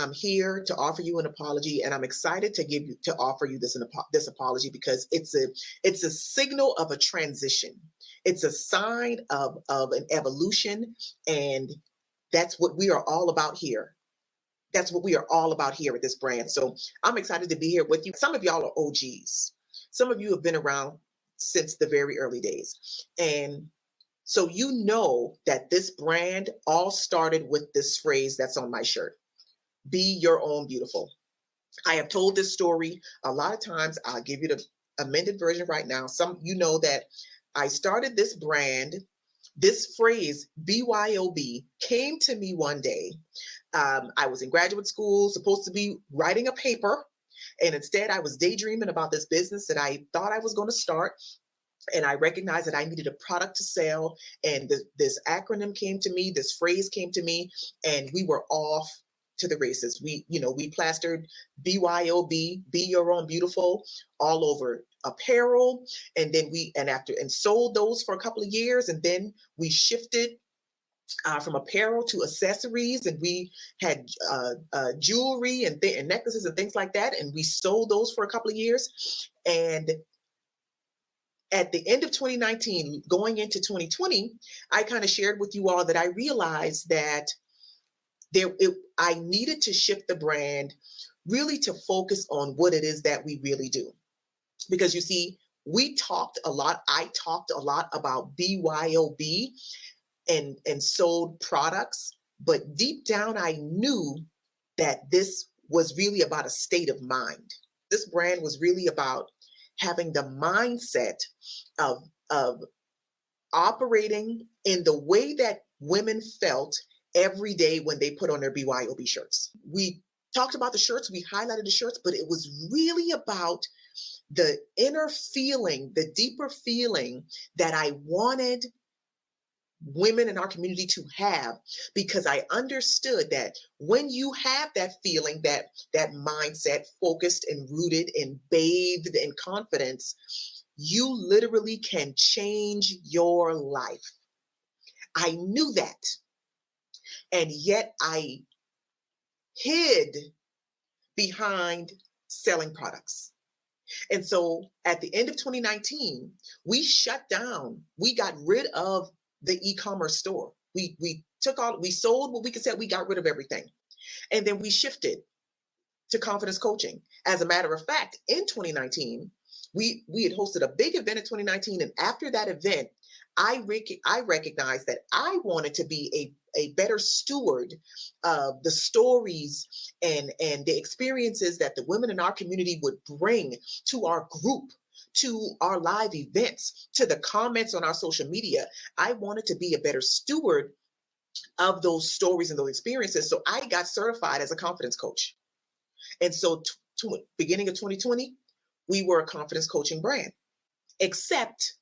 I'm here to offer you an apology, and I'm excited to offer you this apology because it's a signal of a transition. It's a sign of an evolution, and that's what we are all about here. That's what we are all about here at this brand. So I'm excited to be here with you. Some of y'all are OGs. Some of you have been around since the very early days. And so you know that this brand all started with this phrase that's on my shirt. Be your own beautiful. I have told this story a lot of times. I'll give you the amended version right now. You know that I started this brand. This phrase, BYOB, came to me one day. I was in graduate school, supposed to be writing a paper, and instead I was daydreaming about this business that I thought I was going to start. And I recognized that I needed a product to sell, and this acronym came to me, this phrase came to me, and we were off to the races. We plastered BYOB, be your own beautiful, all over apparel, and then sold those for a couple of years, and then we shifted from apparel to accessories, and we had jewelry and necklaces and things like that, and we sold those for a couple of years. And at the end of 2019, going into 2020, I kind of shared with you all that I realized that I needed to shift the brand really to focus on what it is that we really do. Because you see, I talked a lot about BYOB and sold products, but deep down I knew that this was really about a state of mind. This brand was really about having the mindset of operating in the way that women felt every day when they put on their BYOB shirts. We talked about the shirts, we highlighted the shirts, but it was really about the inner feeling, the deeper feeling that I wanted women in our community to have, because I understood that when you have that feeling, that mindset, focused and rooted and bathed in confidence, you literally can change your life. I knew that. And yet I hid behind selling products. And so at the end of 2019, we shut down. We got rid of the e-commerce store. We sold what we could sell. We got rid of everything. And then we shifted to confidence coaching. As a matter of fact, in 2019, we had hosted a big event in 2019. And after that event, I recognized that I wanted to be a better steward of the stories and the experiences that the women in our community would bring to our group, to our live events, to the comments on our social media. I wanted to be a better steward of those stories and those experiences. So I got certified as a confidence coach. And so beginning of 2020, we were a confidence coaching brand, except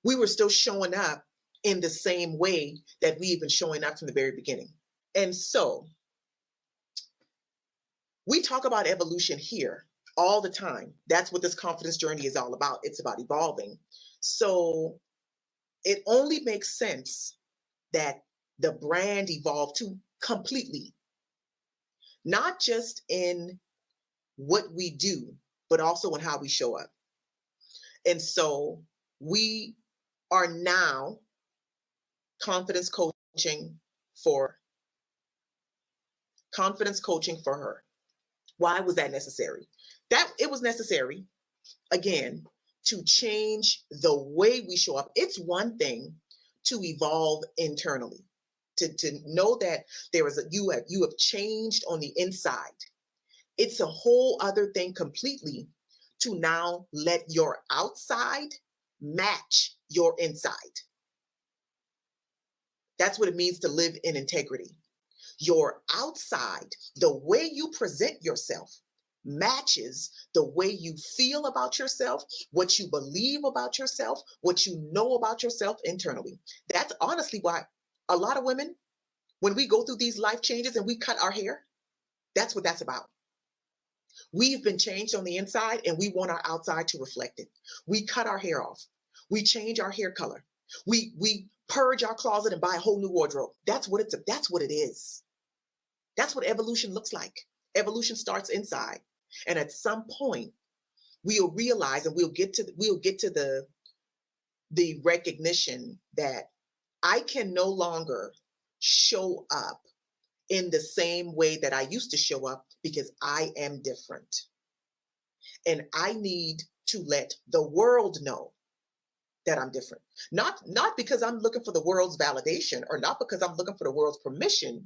we were still showing up in the same way that we've been showing up from the very beginning. And so we talk about evolution here all the time. That's what this confidence journey is all about. It's about evolving. So it only makes sense that the brand evolved to completely, not just in what we do, but also in how we show up. And so we are now confidence coaching for her. Why was that necessary? That it was necessary, again, to change the way we show up. It's one thing to evolve internally, to know that you have changed on the inside. It's a whole other thing completely to now let your outside match your inside. That's what it means to live in integrity. Your outside, the way you present yourself, matches the way you feel about yourself, what you believe about yourself, what you know about yourself internally. That's honestly why a lot of women, when we go through these life changes and we cut our hair, that's what that's about. We've been changed on the inside and we want our outside to reflect it. We cut our hair off. We change our hair color. We purge our closet and buy a whole new wardrobe. That's what it is. That's what evolution looks like. Evolution starts inside. And at some point, we'll realize and we'll get to the recognition that I can no longer show up in the same way that I used to show up because I am different. And I need to let the world know that I'm different. Not because I'm looking for the world's validation or not because I'm looking for the world's permission,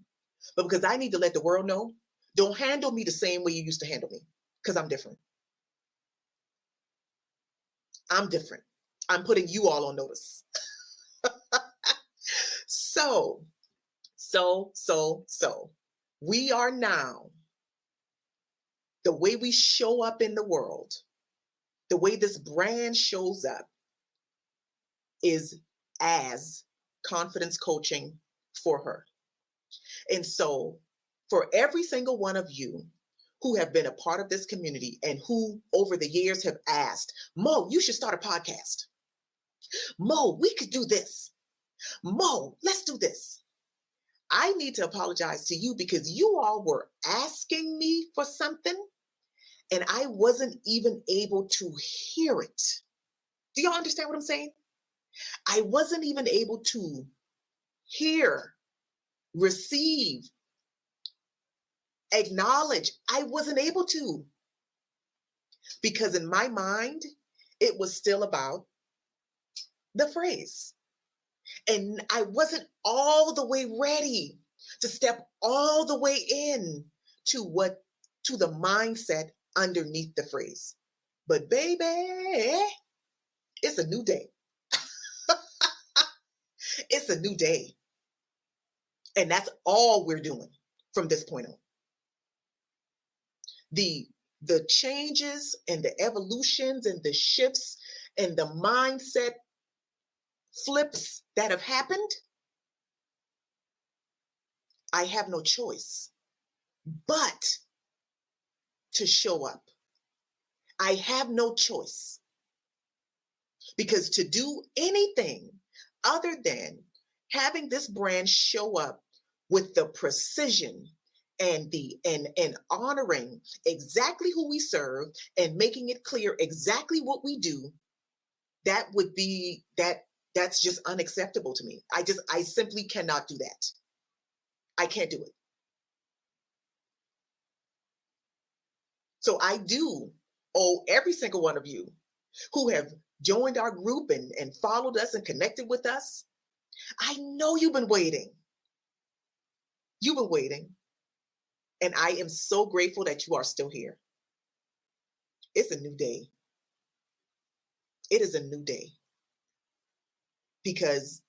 but because I need to let the world know, don't handle me the same way you used to handle me because I'm different. I'm different. I'm putting you all on notice. So, so, we are now, the way we show up in the world, the way this brand shows up is as confidence coaching for her. And so, for every single one of you who have been a part of this community and who over the years have asked, Mo, you should start a podcast. Mo, we could do this. Mo, let's do this. I need to apologize to you because you all were asking me for something and I wasn't even able to hear it. Do y'all understand what I'm saying? I wasn't even able to hear, receive, acknowledge. I wasn't able to because in my mind, it was still about the phrase. And I wasn't all the way ready to step all the way in to the mindset underneath the phrase. But baby, it's a new day. It's a new day. And that's all we're doing from this point on. The changes and the evolutions and the shifts and the mindset flips that have happened, I have no choice but to show up. I have no choice because to do anything other than having this brand show up with the precision and honoring exactly who we serve and making it clear exactly what we do, that's just unacceptable to me. I simply cannot do that. I can't do it. So I do owe every single one of you who have joined our group and followed us and connected with us. I know you've been waiting. You've been waiting. And I am so grateful that you are still here. It's a new day. It is a new day because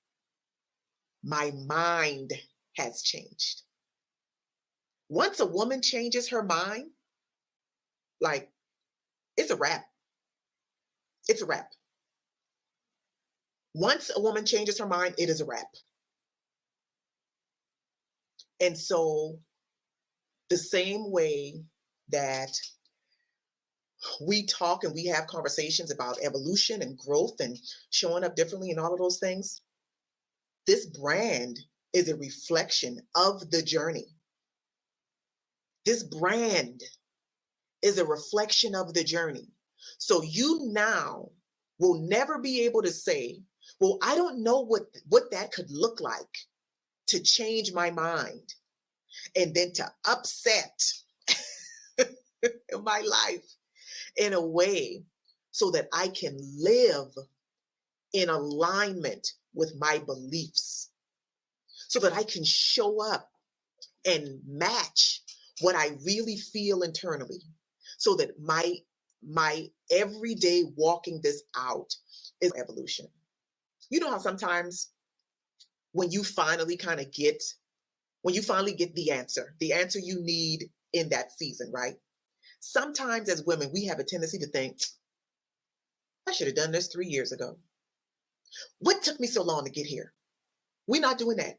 my mind has changed. Once a woman changes her mind, like, it's a wrap. It's a wrap. Once a woman changes her mind, it is a wrap. And so the same way that we talk and we have conversations about evolution and growth and showing up differently and all of those things, this brand is a reflection of the journey. This brand is a reflection of the journey. So you now will never be able to say, well, I don't know what that could look like to change my mind and then to upset my life in a way so that I can live in alignment with my beliefs, so that I can show up and match what I really feel internally, so that my everyday walking this out is evolution. You know how sometimes when you finally get the answer you need in that season, right? Sometimes as women, we have a tendency to think, I should have done this 3 years ago. What took me so long to get here? We're not doing that.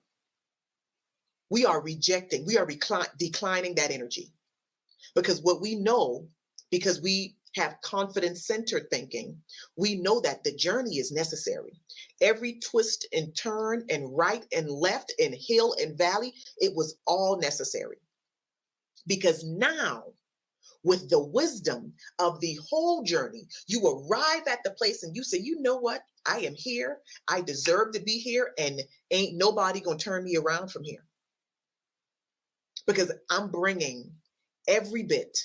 We are rejecting, we are declining that energy because what we know, because we have confidence-centered thinking, we know that the journey is necessary. Every twist and turn and right and left and hill and valley, it was all necessary. Because now, with the wisdom of the whole journey, you arrive at the place and you say, you know what? I am here. I deserve to be here, and ain't nobody going to turn me around from here, because I'm bringing every bit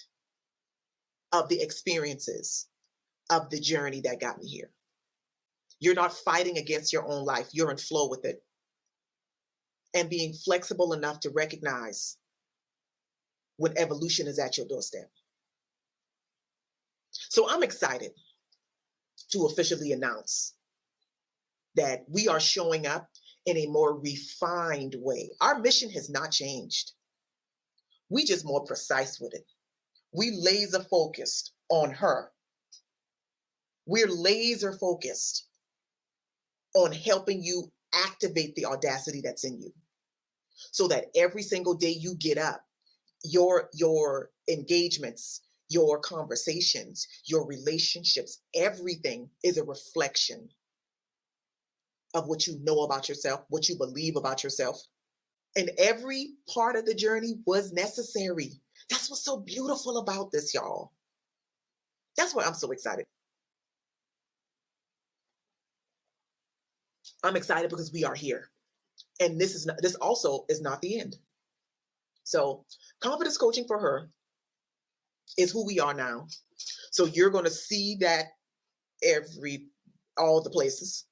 of the experiences of the journey that got me here. You're not fighting against your own life. You're in flow with it, and being flexible enough to recognize when evolution is at your doorstep. So I'm excited to officially announce that we are showing up in a more refined way. Our mission has not changed. We just more precise with it. We laser focused on her. We're laser focused on helping you activate the audacity that's in you, so that every single day you get up, your engagements, your conversations, your relationships, everything is a reflection of what you know about yourself, what you believe about yourself. And every part of the journey was necessary. That's what's so beautiful about this, y'all. That's why I'm so excited. I'm excited because we are here. And this also is not the end. So confidence coaching for her is who we are now. So you're going to see that all the places.